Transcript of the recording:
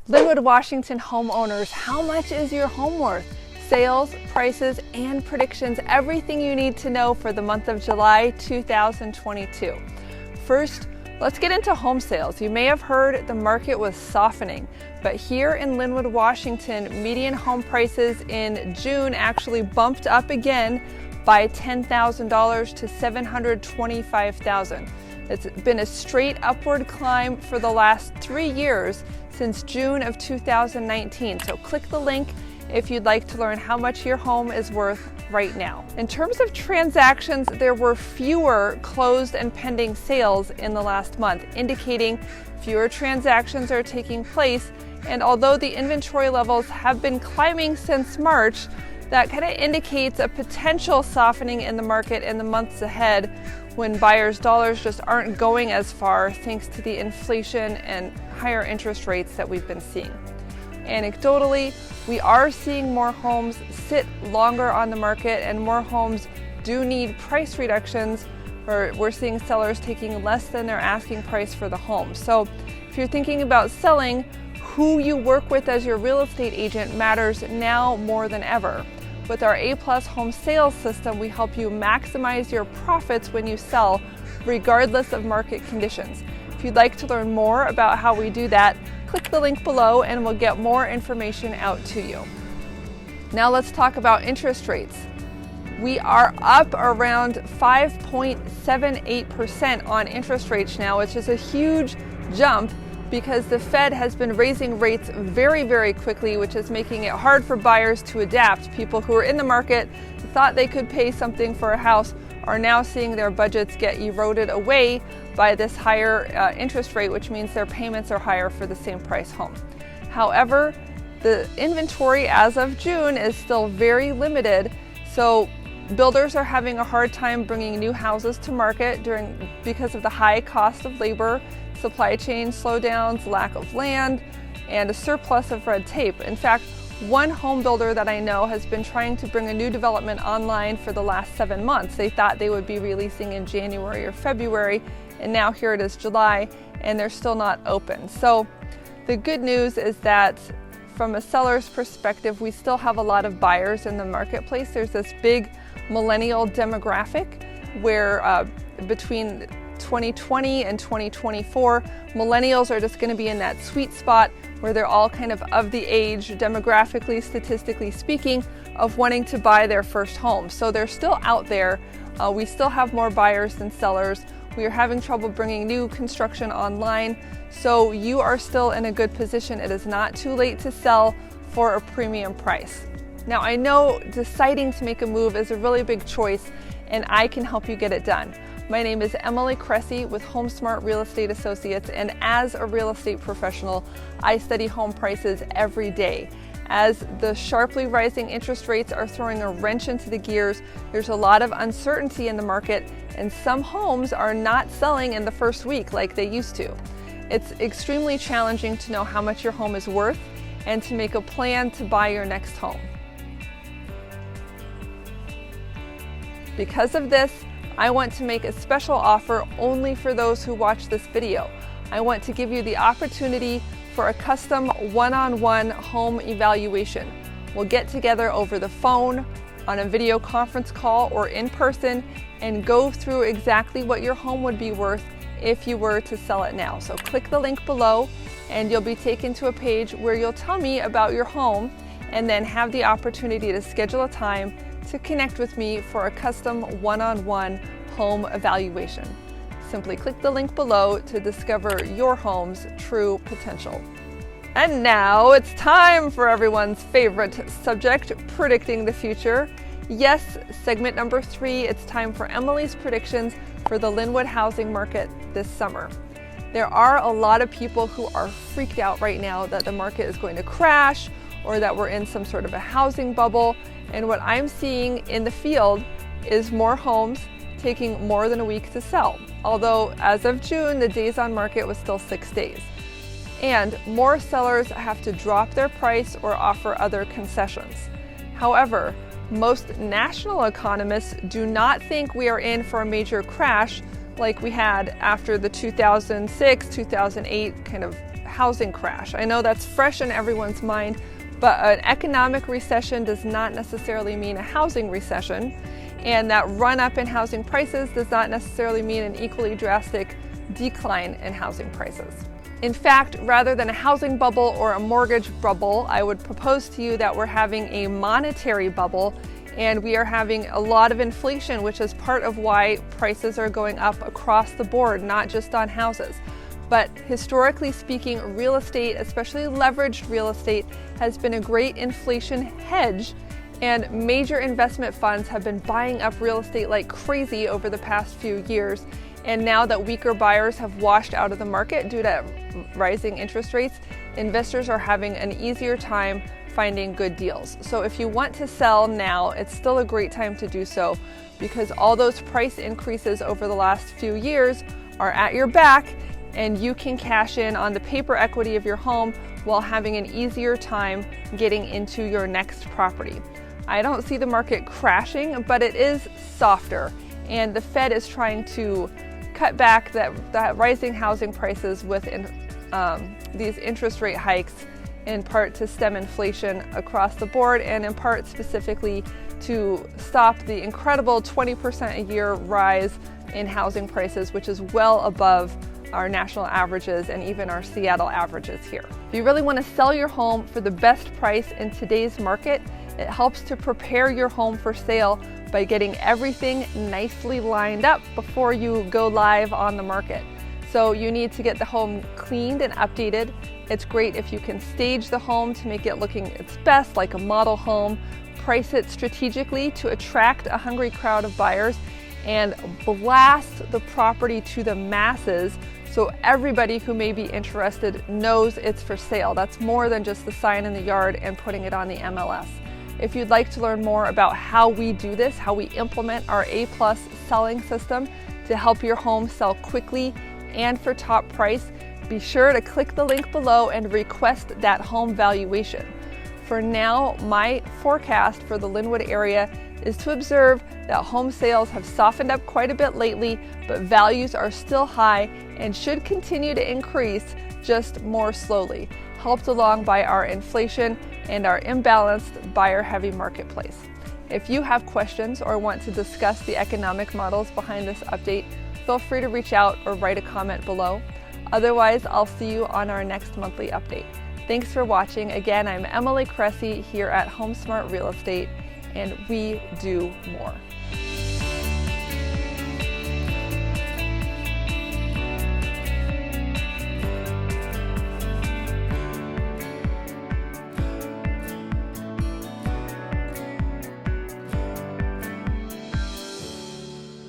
Lynnwood, Washington homeowners, how much is your home worth? Sales, prices, and predictions, everything you need to know for the month of July 2022. First, let's get into home sales. You may have heard the market was softening, but here in Lynnwood, Washington, median home prices in June actually bumped up again by $10,000 to $725,000. It's been a straight upward climb for the last 3 years since June of 2019. So click the link if you'd like to learn how much your home is worth right now. In terms of transactions, there were fewer closed and pending sales in the last month, indicating fewer transactions are taking place. And although the inventory levels have been climbing since March, that kind of indicates a potential softening in the market in the months ahead when buyers' dollars just aren't going as far thanks to the inflation and higher interest rates that we've been seeing. Anecdotally, we are seeing more homes sit longer on the market, and more homes do need price reductions, or we're seeing sellers taking less than their asking price for the home. So if you're thinking about selling, who you work with as your real estate agent matters now more than ever. With our A+ home sales system, we help you maximize your profits when you sell, regardless of market conditions. If you'd like to learn more about how we do that, click the link below and we'll get more information out to you. Now let's talk about interest rates. We are up around 5.78% on interest rates now, which is a huge jump because the Fed has been raising rates very, very quickly, which is making it hard for buyers to adapt. People who are in the market thought they could pay something for a house are now seeing their budgets get eroded away by this higher interest rate, which means their payments are higher for the same price home. However, the inventory as of June is still very limited, so builders are having a hard time bringing new houses to market because of the high cost of labor, supply chain slowdowns, lack of land, and a surplus of red tape. In fact, one home builder that I know has been trying to bring a new development online for the last 7 months. They thought they would be releasing in January or February, and now here it is July, and they're still not open. So the good news is that from a seller's perspective, we still have a lot of buyers in the marketplace. There's this big millennial demographic where between 2020 and 2024, millennials are just going to be in that sweet spot where they're all kind of the age, demographically, statistically speaking, of wanting to buy their first home. So they're still out there. We still have more buyers than sellers. We are having trouble bringing new construction online. So you are still in a good position. It is not too late to sell for a premium price. Now, I know deciding to make a move is a really big choice, and I can help you get it done. My name is Emily Cressey with HomeSmart Real Estate Associates, and as a real estate professional, I study home prices every day. As the sharply rising interest rates are throwing a wrench into the gears, there's a lot of uncertainty in the market, and some homes are not selling in the first week like they used to. It's extremely challenging to know how much your home is worth and to make a plan to buy your next home. Because of this, I want to make a special offer only for those who watch this video. I want to give you the opportunity for a custom one-on-one home evaluation. We'll get together over the phone, on a video conference call, or in person and go through exactly what your home would be worth if you were to sell it now. So click the link below and you'll be taken to a page where you'll tell me about your home and then have the opportunity to schedule a time to connect with me for a custom one-on-one home evaluation. Simply click the link below to discover your home's true potential. And now it's time for everyone's favorite subject, predicting the future. Yes, segment number 3, it's time for Emily's predictions for the Lynnwood housing market this summer. There are a lot of people who are freaked out right now that the market is going to crash or that we're in some sort of a housing bubble. And what I'm seeing in the field is more homes taking more than a week to sell. Although as of June, the days on market was still 6 days. And more sellers have to drop their price or offer other concessions. However, most national economists do not think we are in for a major crash like we had after the 2006, 2008 kind of housing crash. I know that's fresh in everyone's mind, but an economic recession does not necessarily mean a housing recession, and that run up in housing prices does not necessarily mean an equally drastic decline in housing prices. In fact, rather than a housing bubble or a mortgage bubble, I would propose to you that we're having a monetary bubble, and we are having a lot of inflation, which is part of why prices are going up across the board, not just on houses. But historically speaking, real estate, especially leveraged real estate, has been a great inflation hedge, and major investment funds have been buying up real estate like crazy over the past few years. And now that weaker buyers have washed out of the market due to rising interest rates, investors are having an easier time finding good deals. So if you want to sell now, it's still a great time to do so, because all those price increases over the last few years are at your back, and you can cash in on the paper equity of your home while having an easier time getting into your next property. I don't see the market crashing, but it is softer, and the Fed is trying to cut back that rising housing prices with these interest rate hikes, in part to stem inflation across the board, and in part specifically to stop the incredible 20% a year rise in housing prices, which is well above our national averages and even our Seattle averages here. If you really want to sell your home for the best price in today's market, it helps to prepare your home for sale by getting everything nicely lined up before you go live on the market. So you need to get the home cleaned and updated. It's great if you can stage the home to make it looking its best, like a model home, price it strategically to attract a hungry crowd of buyers, and blast the property to the masses so everybody who may be interested knows it's for sale. That's more than just the sign in the yard and putting it on the MLS. If you'd like to learn more about how we do this, how we implement our A+ selling system to help your home sell quickly and for top price, be sure to click the link below and request that home valuation. For now, my forecast for the Lynnwood area is to observe that home sales have softened up quite a bit lately, but values are still high and should continue to increase, just more slowly, helped along by our inflation and our imbalanced buyer-heavy marketplace. If you have questions or want to discuss the economic models behind this update, feel free to reach out or write a comment below. Otherwise, I'll see you on our next monthly update. Thanks for watching. Again, I'm Emily Cressey here at HomeSmart Real Estate, and we do more.